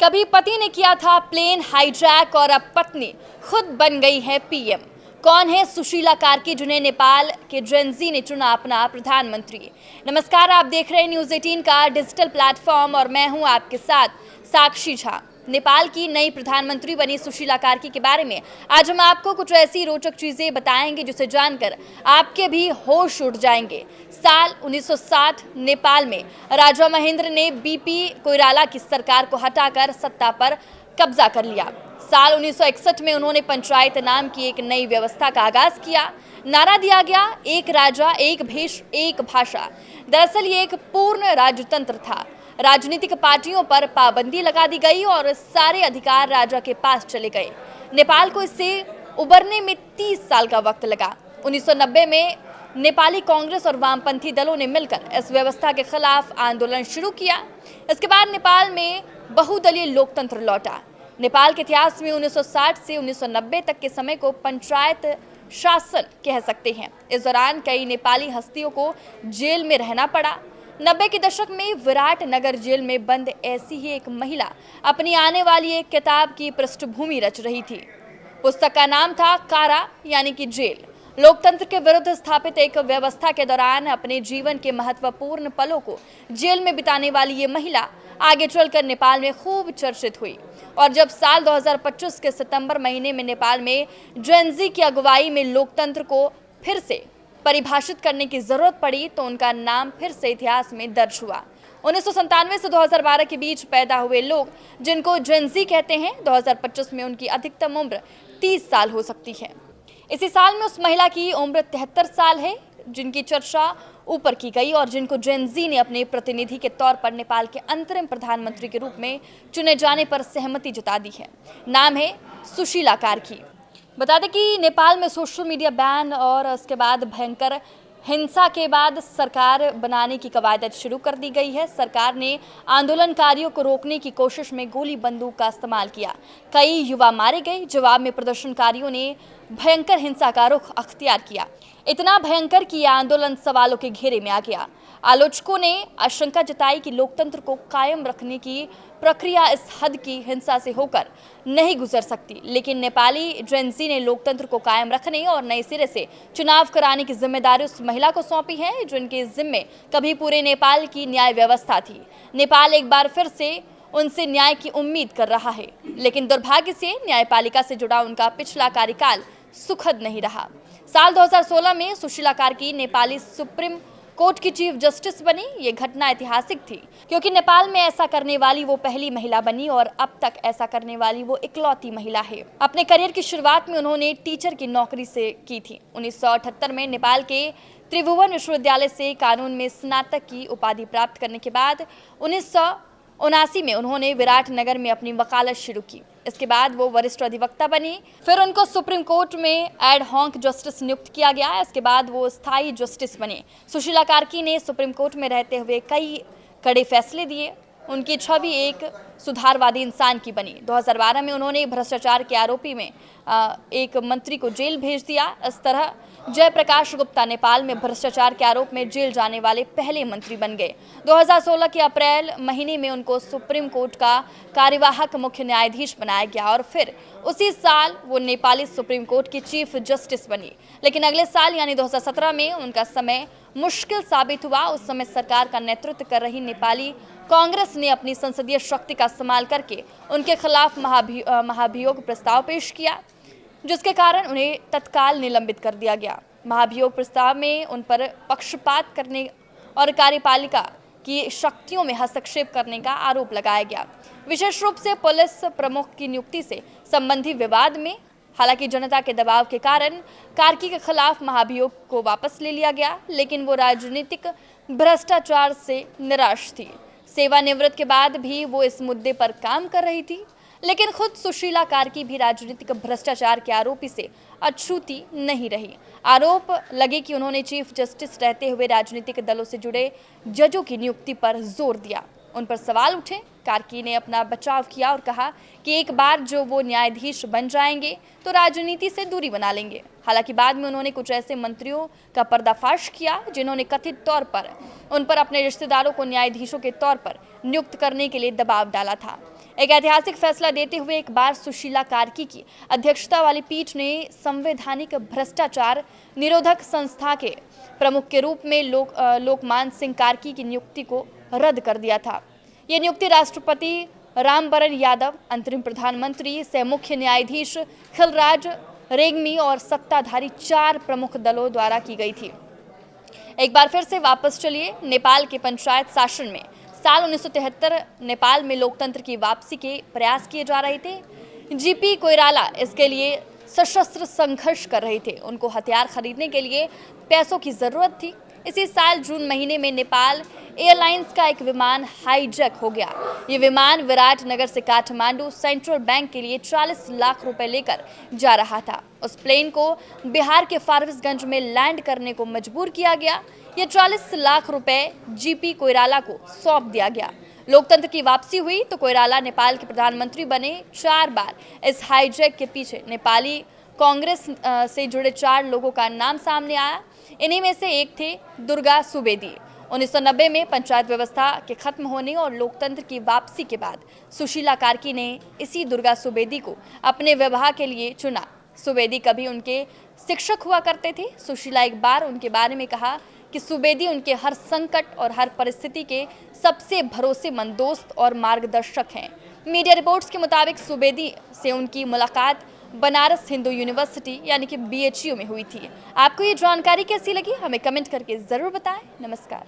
कभी पति ने किया था प्लेन हाईजैक और अब पत्नी खुद बन गई है पीएम। कौन है सुशीला कार्की जिन्हें नेपाल के जेनजी ने चुना अपना प्रधानमंत्री। नमस्कार, आप देख रहे हैं न्यूज़ 18 का डिजिटल प्लेटफॉर्म और मैं हूं आपके साथ साक्षी झा। नेपाल की नई प्रधानमंत्री बनी सुशीला कार्की के बारे में आज हम आपको कुछ ऐसी रोचक चीजें बताएंगे जिसे जानकर आपके भी होश उड़ जाएंगे। साल 1960 नेपाल में राजा महेंद्र ने बीपी कोइराला की सरकार को हटाकर सत्ता पर कब्जा कर लिया। साल 1961 में उन्होंने पंचायत नाम की एक नई व्यवस्था का आगाज किया। नारा दिया गया, एक राजा एक भेष एक भाषा। दरअसल ये एक पूर्ण राजतंत्र था। राजनीतिक पार्टियों पर पाबंदी लगा दी गई और सारे अधिकार राजा के पास चले गए। नेपाल को इससे उबरने में 30 साल का वक्त लगा। 1990 में नेपाली कांग्रेस और वामपंथी दलों ने मिलकर इस व्यवस्था के खिलाफ आंदोलन शुरू किया। इसके बाद नेपाल में बहुदलीय लोकतंत्र लौटा। नेपाल के इतिहास में 1960 से 1990 तक के समय को पंचायत शासन कह सकते हैं। इस दौरान कई नेपाली हस्तियों को जेल में रहना पड़ा। 90 के दशक में विराट नगर जेल में बंद ऐसी ही एक महिला अपनी आने वाली एक किताब की पृष्ठभूमि रच रही थी। पुस्तक का नाम था कारा यानी कि जेल। लोकतंत्र के विरुद्ध स्थापित एक व्यवस्था के दौरान अपने जीवन के महत्वपूर्ण पलों को जेल में बिताने वाली ये महिला आगे चलकर नेपाल में खूब चर्चित हुई। और जब साल 2025 के सितंबर महीने में नेपाल में जेनजी की अगुवाई में लोकतंत्र को फिर से परिभाषित करने की जरूरत पड़ी तो उनका नाम फिर से इतिहास में दर्ज हुआ। 1997 से 2012 के बीच पैदा हुए लोग जिनको जेनजी कहते हैं, 2025 में उनकी अधिकतम उम्र 30 साल हो सकती है। इसी साल में उस महिला की उम्र 73 साल है जिनकी चर्चा ऊपर की गई और जिनको जेनजी ने अपने प्रतिनिधि के तौर पर नेपाल के अंतरिम प्रधानमंत्री के रूप में चुने जाने पर सहमति जता दी है। नाम है सुशीला कार्की। बता दें कि नेपाल में सोशल मीडिया बैन और उसके बाद भयंकर हिंसा के बाद सरकार बनाने की कवायद शुरू कर दी गई है। सरकार ने आंदोलनकारियों को रोकने की कोशिश में गोली बंदूक का इस्तेमाल किया। कई युवा मारे गए। जवाब में प्रदर्शनकारियों ने भयंकर हिंसा का रुख अख्तियार किया। इतना भयंकर कि यह आंदोलन सवालों के घेरे में आ गया। आलोचकों ने आशंका जताई कि लोकतंत्र को कायम रखने की प्रक्रिया इस हद की हिंसा से होकर नहीं गुजर सकती। लेकिन नेपाली जेनजी ने लोकतंत्र को कायम रखने और नए सिरे से चुनाव कराने की जिम्मेदारी उस महिला को सौंपी है जिनके जिम्मे कभी पूरे नेपाल की न्याय व्यवस्था थी। नेपाल एक बार फिर से उनसे न्याय की उम्मीद कर रहा है, लेकिन दुर्भाग्य से न्यायपालिका से जुड़ा उनका पिछला कार्यकाल सुखद नहीं रहा। साल 2016 में सुशीला कार्की नेपाली सुप्रीम कोर्ट की चीफ जस्टिस बनी। ये घटना ऐतिहासिक थी क्योंकि नेपाल में ऐसा करने वाली वो पहली महिला बनी और अब तक ऐसा करने वाली वो इकलौती महिला है। अपने करियर की शुरुआत में उन्होंने टीचर की नौकरी से की थी। 1978 में नेपाल के त्रिभुवन विश्वविद्यालय से कानून में स्नातक की उपाधि प्राप्त करने के बाद 1979 में उन्होंने विराट नगर में अपनी वकालत शुरू की। इसके बाद वो वरिष्ठ अधिवक्ता बनी। फिर उनको सुप्रीम कोर्ट में एड हॉक जस्टिस नियुक्त किया गया। इसके बाद वो स्थायी जस्टिस बने। सुशीला कार्की ने सुप्रीम कोर्ट में रहते हुए कई कड़े फैसले दिए। उनकी छवि एक सुधारवादी इंसान की बनी। 2012 में उन्होंने भ्रष्टाचार के आरोपी में एक मंत्री को जेल भेज दिया। इस तरह जयप्रकाश गुप्ता नेपाल में भ्रष्टाचार के आरोप में जेल जाने वाले पहले मंत्री बन गए। 2016 के अप्रैल महीने में उनको सुप्रीम कोर्ट का कार्यवाहक मुख्य न्यायाधीश बनाया गया और फिर उसी साल वो नेपाली सुप्रीम कोर्ट की चीफ जस्टिस बनी। लेकिन अगले साल यानी 2017 में उनका समय मुश्किल साबित हुआ। उस समय सरकार का नेतृत्व कर रही नेपाली कांग्रेस ने अपनी संसदीय शक्ति का इस्तेमाल करके उनके खिलाफ महाभियोग प्रस्ताव पेश किया, जिसके कारण उन्हें तत्काल निलंबित कर दिया गया। महाभियोग प्रस्ताव में उन पर पक्षपात करने और कार्यपालिका की शक्तियों में हस्तक्षेप करने का आरोप लगाया गया, विशेष रूप से पुलिस प्रमुख की नियुक्ति से संबंधित विवाद में। हालांकि जनता के दबाव के कारण कार्की के खिलाफ महाभियोग को वापस ले लिया गया, लेकिन वो राजनीतिक भ्रष्टाचार से निराश थी। सेवानिवृत्त के बाद भी वो इस मुद्दे पर काम कर रही थी। लेकिन खुद सुशीला कार्की भी राजनीतिक भ्रष्टाचार के आरोपी से अछूती नहीं रही। आरोप लगे कि उन्होंने चीफ जस्टिस रहते हुए राजनीतिक दलों से जुड़े जजों की नियुक्ति पर जोर दिया। उन पर सवाल उठे। कार्की ने अपना बचाव किया और कहा कि एक बार जो वो न्यायाधीश बन जाएंगे तो राजनीति से दूरी बना लेंगे। हालांकि बाद में उन्होंने कुछ ऐसे मंत्रियों का पर्दाफाश किया जिन्होंने कथित तौर पर उन पर अपने रिश्तेदारों को न्यायाधीशों के तौर पर नियुक्त करने के लिए दबाव डाला था। एक ऐतिहासिक फैसला देते हुए एक बार सुशीला कार्की की अध्यक्षता वाली पीठ ने संवैधानिक भ्रष्टाचार निरोधक संस्था के प्रमुख के रूप में लोकमान सिंह कार्की की नियुक्ति को रद्द कर दिया था। ये नियुक्ति राष्ट्रपति रामबरन यादव, अंतरिम प्रधानमंत्री सह मुख्य न्यायाधीश खिलराज रेग्मी और सत्ताधारी 4 प्रमुख दलों द्वारा की गई थी। एक बार फिर से वापस चलिए नेपाल के पंचायत शासन में। साल 1973 नेपाल में लोकतंत्र की वापसी के प्रयास किए जा रहे थे। जीपी कोइराला इसके लिए सशस्त्र संघर्ष कर रहे थे। उनको हथियार खरीदने के लिए पैसों की जरूरत थी। इसी साल जून महीने में नेपाल एयरलाइंस का एक विमान हाईजैक हो गया। ये विमान विराटनगर से काठमांडू सेंट्रल बैंक के लिए 40 लाख रुपए लेकर जा रहा था। उस प्लेन को बिहार के फारबिसगंज में लैंड करने को मजबूर किया गया। ये 40 लाख रुपए जीपी कोइराला को सौंप दिया गया। लोकतंत्र की वापसी हुई तो कोइराला नेपाल के प्रधानमंत्री बने। 4 बार इस हाईजैक के पीछे नेपाली कांग्रेस से जुड़े 4 लोगों का नाम सामने आया। इन्हीं में से एक थे दुर्गा सुवेदी। 1990 में पंचायत व्यवस्था के खत्म होने और लोकतंत्र की वापसी के बाद सुशीला कार्की ने इसी दुर्गा सुवेदी को अपने विवाह के लिए चुना। सुवेदी कभी उनके शिक्षक हुआ करते थे। सुशीला एक बार उनके बारे में कहा कि सुवेदी उनके हर संकट और हर परिस्थिति के सबसे भरोसेमंद दोस्त और मार्गदर्शक हैं। मीडिया रिपोर्ट्स के मुताबिक सुवेदी से उनकी मुलाकात बनारस हिंदू यूनिवर्सिटी यानी कि BHU में हुई थी। आपको ये जानकारी कैसी लगी हमें कमेंट करके ज़रूर बताएं। नमस्कार।